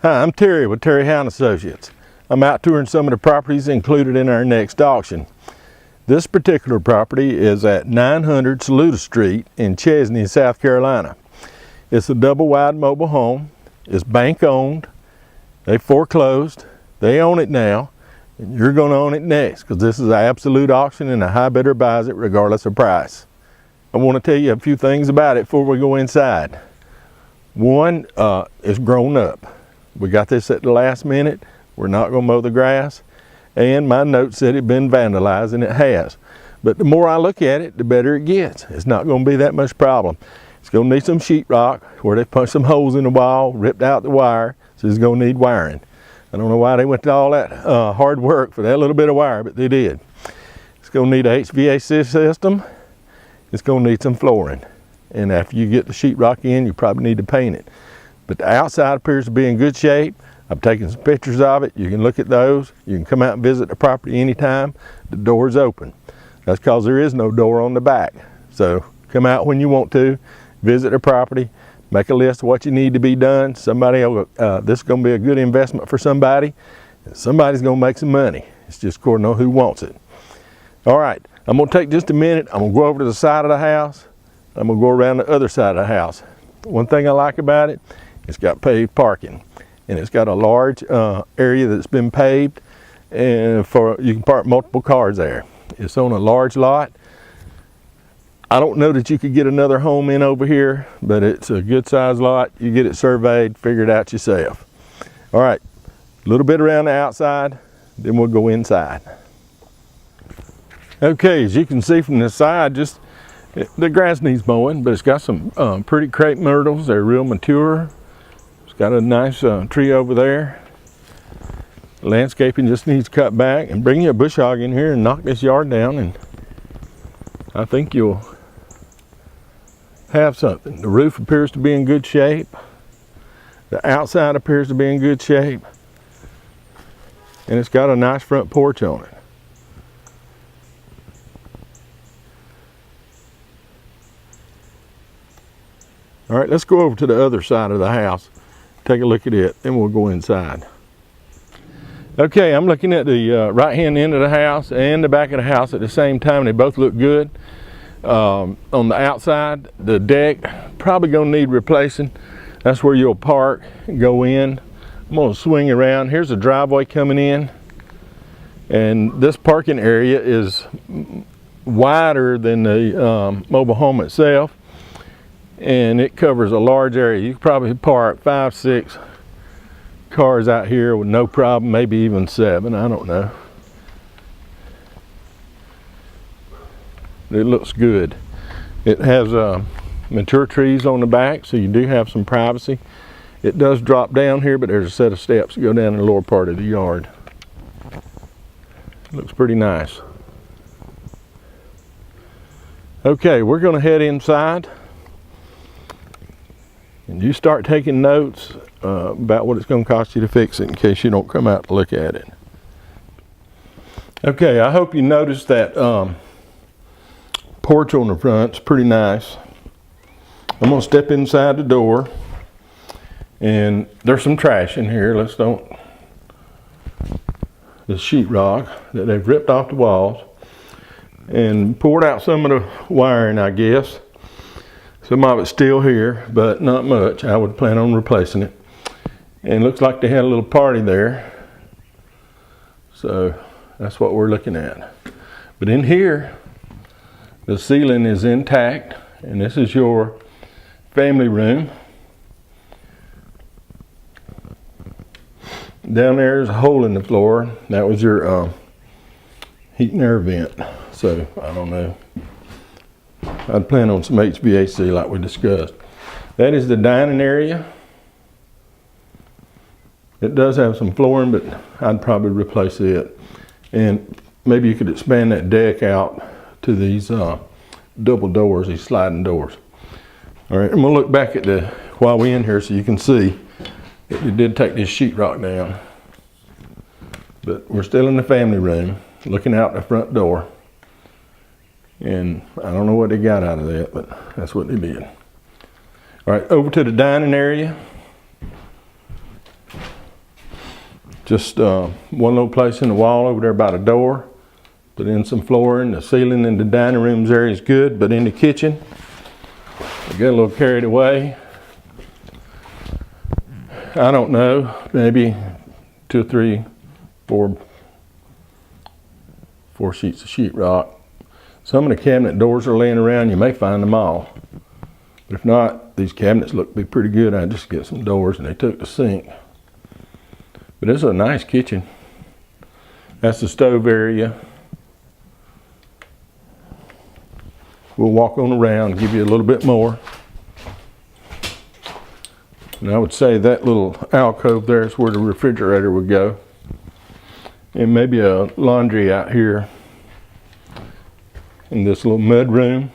Hi, I'm Terry with Terry Hound Associates. I'm out touring some of the properties included in our next auction. This particular property is at 900 Saluda Street in Chesnee, South Carolina. It's a double-wide mobile home. It's bank owned. They foreclosed. They own it now, and you're going to own it next because this is an absolute auction and a high bidder buys it regardless of price. I want to tell you a few things about it before we go inside. One, it's grown up. We got this at the last minute. We're not going to mow the grass. And my note said it had been vandalized, and it has. But the more I look at it, the better it gets. It's not going to be that much problem. It's going to need some sheetrock where they punched some holes in the wall, ripped out the wire, so it's going to need wiring. I don't know why they went to all that hard work for that little bit of wire, but they did. It's going to need a HVAC system. It's going to need some flooring. And after you get the sheetrock in, you probably need to paint it. But the outside appears to be in good shape. I've taken some pictures of it. You can look at those. You can come out and visit the property anytime. The door is open. That's because there is no door on the back. So come out when you want to, visit the property, make a list of what you need to be done. Somebody, this is going to be a good investment for somebody. And somebody's going to make some money. It's just according to who wants it. All right, I'm going to take just a minute. I'm going to go over to the side of the house. I'm going to go around the other side of the house. One thing I like about it, it's got paved parking, and it's got a large area that's been paved, and you can park multiple cars there. It's on a large lot. I don't know that you could get another home in over here, but it's a good sized lot. You get it surveyed, figure it out yourself. All right, a little bit around the outside, then we'll go inside. Okay, as you can see from the side, just the grass needs mowing, but it's got some pretty crepe myrtles. They're real mature. It's got a nice tree over there. Landscaping just needs cut back, and bring you a bush hog in here and knock this yard down, and I think you'll have something. The roof appears to be in good shape. The outside appears to be in good shape, and it's got a nice front porch on it. All right, let's go over to the other side of the house, take a look at it, then we'll go inside. Okay, I'm looking at the right-hand end of the house and the back of the house at the same time. They both look good. On the outside, the deck, probably gonna need replacing. That's where you'll park and go in. I'm gonna swing around. Here's a driveway coming in, and this parking area is wider than the mobile home itself. And it covers a large area. You could probably park 5, 6 cars out here with no problem, maybe even 7, I don't know. It looks good. It has mature trees on the back, so you do have some privacy. It does drop down here, but there's a set of steps that go down in the lower part of the yard. It looks pretty nice. Okay, we're gonna head inside. And you start taking notes about what it's going to cost you to fix it in case you don't come out to look at it. Okay, I hope you noticed that porch on the front. It's pretty nice. I'm going to step inside the door, and there's some trash in here. The sheetrock that they've ripped off the walls and poured out some of the wiring, I guess. Some of it's still here, but not much. I would plan on replacing it. And it looks like they had a little party there. So that's what we're looking at. But in here, the ceiling is intact, and this is your family room. Down there is a hole in the floor. That was your heat and air vent. So I don't know. I'd plan on some HVAC like we discussed. That is the dining area. It does have some flooring, but I'd probably replace it. And maybe you could expand that deck out to these double doors, these sliding doors. All right, I'm gonna look back at while we're in here so you can see that we did take this sheetrock down. But we're still in the family room, looking out the front door. And I don't know what they got out of that, but that's what they did. All right, over to the dining area. Just one little place in the wall over there by the door. Put in some flooring. The ceiling in the dining room's area is good, but in the kitchen, I got a little carried away. I don't know, maybe 2 or 3, 4 sheets of sheetrock. Some of the cabinet doors are laying around. You may find them all. But if not, these cabinets look to be pretty good. I just get some doors, and they took the sink. But it's a nice kitchen. That's the stove area. We'll walk on around and give you a little bit more. And I would say that little alcove there is where the refrigerator would go. And maybe a laundry out here in this little mud room.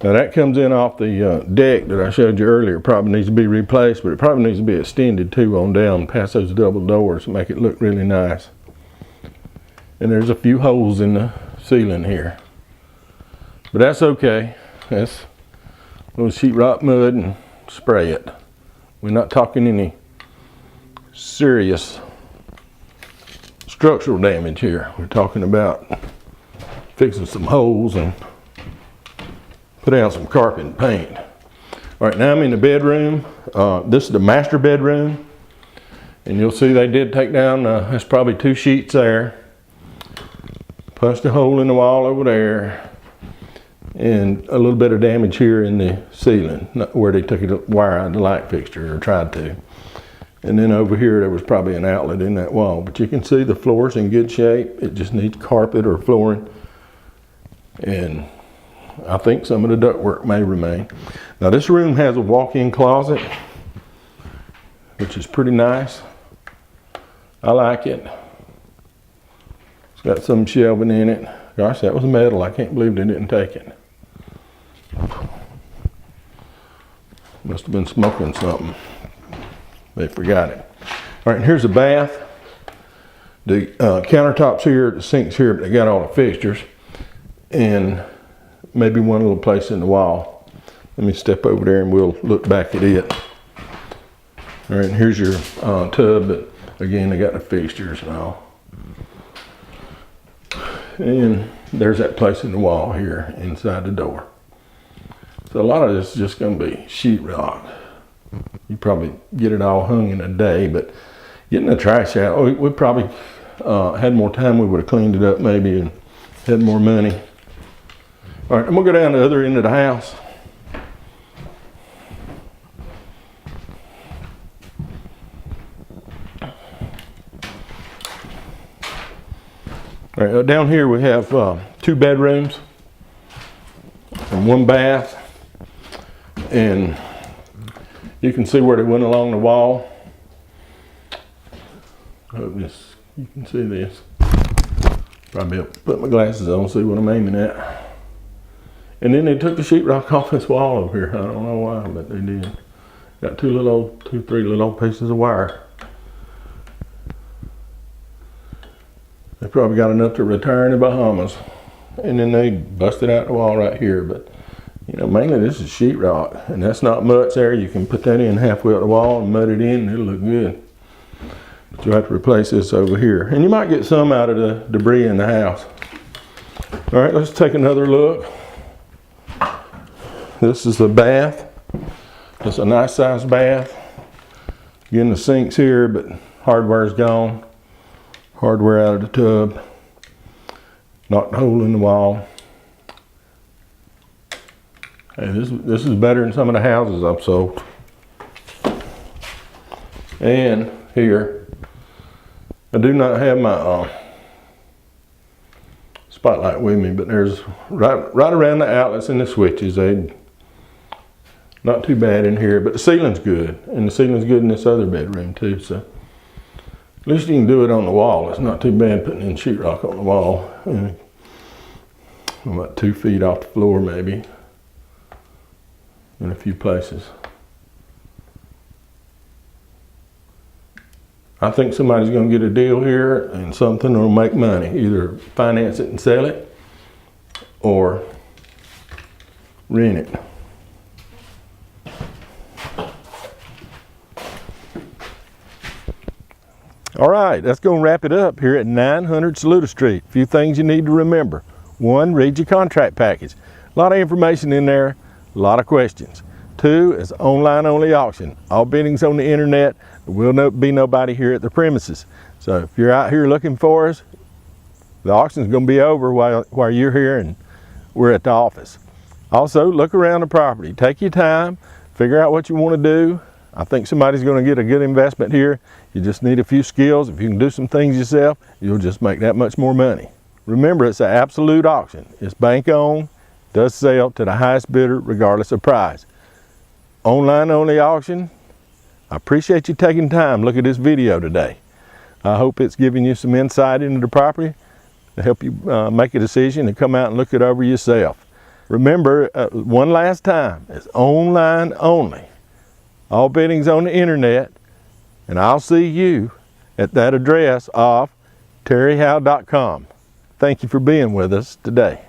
Now that comes in off the deck that I showed you earlier. Probably needs to be replaced, but it probably needs to be extended too on down past those double doors to make it look really nice. And there's a few holes in the ceiling here. But that's okay. That's a little sheetrock mud and spray it. We're not talking any serious structural damage here. We're talking about fixing some holes and put down some carpet and paint. All right, now I'm in the bedroom. This is the master bedroom. And you'll see they did take down, that's probably 2 sheets there. Punched a hole in the wall over there. And a little bit of damage here in the ceiling, where they took a wire out of the light fixture, or tried to. And then over here, there was probably an outlet in that wall. But you can see the floor's in good shape. It just needs carpet or flooring. And I think some of the ductwork may remain. Now this room has a walk-in closet, which is pretty nice. I like it. It's got some shelving in it. Gosh, that was metal. I can't believe they didn't take it. Must have been smoking something. They forgot it. All right, and here's the bath. The countertops here, the sinks here, but they got all the fixtures. And maybe one little place in the wall. Let me step over there and we'll look back at it. All right, and here's your tub, but again, they got the fixtures and all. And there's that place in the wall here inside the door. So a lot of this is just going to be sheetrock. You probably get it all hung in a day, but getting the trash out, we probably had more time, we would have cleaned it up maybe and had more money. All right, I'm going to go down to the other end of the house. All right, down here we have 2 bedrooms and 1 bath. And you can see where they went along the wall. I hope you can see this. Probably able to put my glasses on, see what I'm aiming at. And then they took the sheetrock off this wall over here. I don't know why, but they did. Got 3 little old pieces of wire. They probably got enough to retire in the Bahamas. And then they busted out the wall right here. But you know, mainly this is sheetrock, and that's not much there. You can put that in halfway up the wall and mud it in, and it'll look good. But you'll have to replace this over here. And you might get some out of the debris in the house. All right, let's take another look. This is the bath. It's a nice sized bath. Again, the sink's here, but hardware's gone. Hardware out of the tub. Knocked a hole in the wall. Hey, this is better than some of the houses I've sold. And here, I do not have my spotlight with me, but there's right around the outlets and the switches. They not too bad in here, but the ceiling's good, and the ceiling's good in this other bedroom too. So at least you can do it on the wall. It's not too bad putting in sheetrock on the wall. And about 2 feet off the floor maybe. In a few places. I think somebody's going to get a deal here and something will make money. Either finance it and sell it or rent it. All right, that's going to wrap it up here at 900 Saluda Street. A few things you need to remember. One, read your contract package. A lot of information in there, a lot of questions. Two, it's online only auction. All biddings on the internet. There will be nobody here at the premises. So if you're out here looking for us, the auction's going to be over while you're here and we're at the office. Also, look around the property. Take your time, figure out what you want to do. I think somebody's going to get a good investment here. You just need a few skills. If you can do some things yourself, you'll just make that much more money. Remember, it's an absolute auction. It's bank owned, does sell to the highest bidder regardless of price. Online only auction. I appreciate you taking time to look at this video today. I hope it's giving you some insight into the property to help you make a decision and come out and look it over yourself. Remember, one last time, it's online only. All biddings on the internet, and I'll see you at that address of terryhowe.com. Thank you for being with us today.